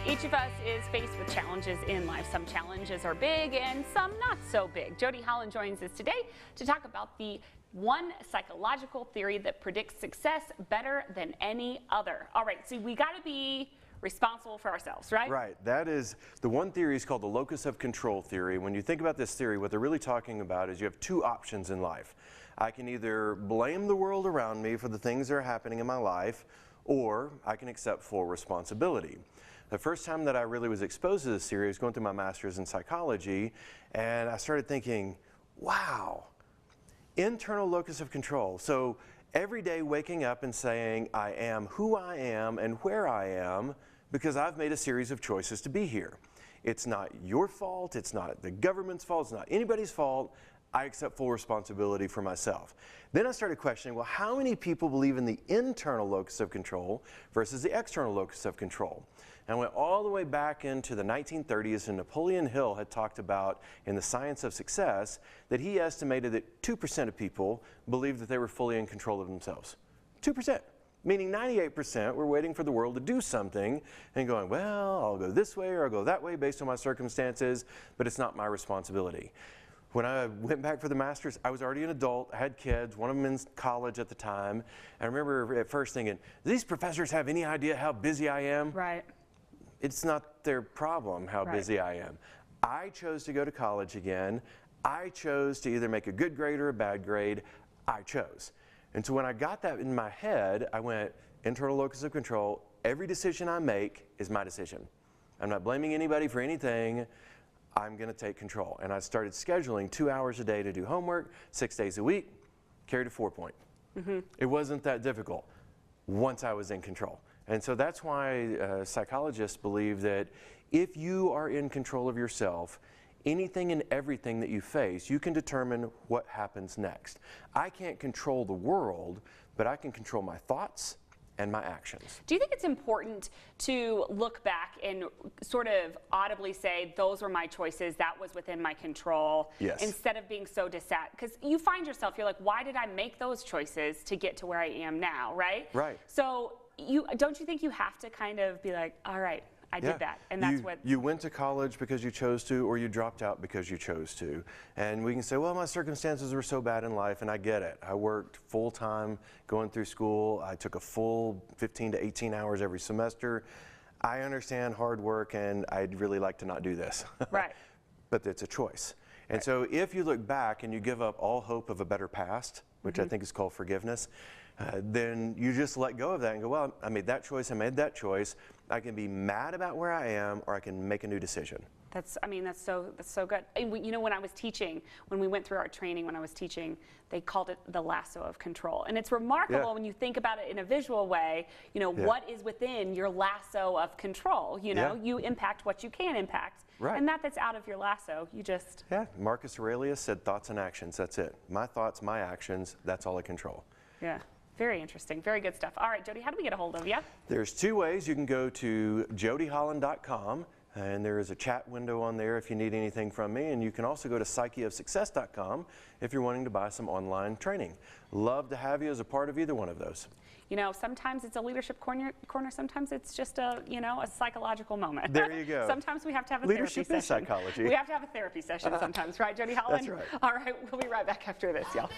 Each of us is faced with challenges in life. Some challenges are big and some not so big. Jody Holland joins us today to talk about the one psychological theory that predicts success better than any other. All right, so we got to be responsible for ourselves, right? Right. That is, the one theory is called the locus of control theory. When you think about this theory, what they're really talking about is you have two options in life. I can either blame the world around me for the things that are happening in my life, or I can accept full responsibility. The first time that I really was exposed to this theory, I was going through my master's in psychology, and I started thinking, wow, internal locus of control. So every day waking up and saying, I am who I am and where I am because I've made a series of choices to be here. It's not your fault, it's not the government's fault, it's not anybody's fault. I accept full responsibility for myself. Then I started questioning, well, how many people believe in the internal locus of control versus the external locus of control? And I went all the way back into the 1930s, and Napoleon Hill had talked about in The Science of Success that he estimated that 2% of people believed that they were fully in control of themselves. 2%. Meaning 98% were waiting for the world to do something and going, well, I'll go this way or I'll go that way based on my circumstances, but it's not my responsibility. When I went back for the master's, I was already an adult, I had kids, one of them in college at the time. I remember at first thinking, do these professors have any idea how busy I am? Right. It's not their problem how busy I am. I chose to go to college again. I chose to either make a good grade or a bad grade. I chose. And so when I got that in my head, I went, internal locus of control, every decision I make is my decision. I'm not blaming anybody for anything. I'm going to take control. And I started scheduling 2 hours a day to do homework, 6 days a week, carried a 4-point. It wasn't that difficult once I was in control. And so that's why psychologists believe that if you are in control of yourself, anything and everything that you face, you can determine what happens next. I can't control the world, but I can control my thoughts and my actions. Do you think it's important to look back and sort of audibly say, those were my choices, that was within my control, Yes. instead of being so dissat? Because you find yourself, you're like, why did I make those choices to get to where I am now, right? Right. So don't you think you have to kind of be like, all right, I did that, and that's what... You went to college because you chose to, or you dropped out because you chose to. And we can say, well, my circumstances were so bad in life, and I get it. I worked full-time going through school. I took a full 15 to 18 hours every semester. I understand hard work, and I'd really like to not do this. Right. But it's a choice. And so if you look back and you give up all hope of a better past, which I think is called forgiveness, then you just let go of that and go, well, I made that choice, I made that choice. I can be mad about where I am, or I can make a new decision. That's so good. You know, when I was teaching, when we went through our training, when I was teaching, they called it the lasso of control. And it's remarkable when you think about it in a visual way, you know, what is within your lasso of control? You know, you impact what you can impact. Right. And that's out of your lasso. You just... Yeah, Marcus Aurelius said thoughts and actions, that's it. My thoughts, my actions, that's all I control. Yeah. Very interesting. Very good stuff. All right, Jody, how do we get a hold of you? There's two ways. You can go to jodyholland.com, and there is a chat window on there if you need anything from me. And you can also go to psycheofsuccess.com if you're wanting to buy some online training. Love to have you as a part of either one of those. You know, sometimes it's a leadership corner, sometimes it's just a, you know, a psychological moment. There you go. Sometimes we have to have a Leadership therapy session. is psychology. We have to have a therapy session sometimes, right, Jody Holland? That's right. All right, we'll be right back after this, y'all.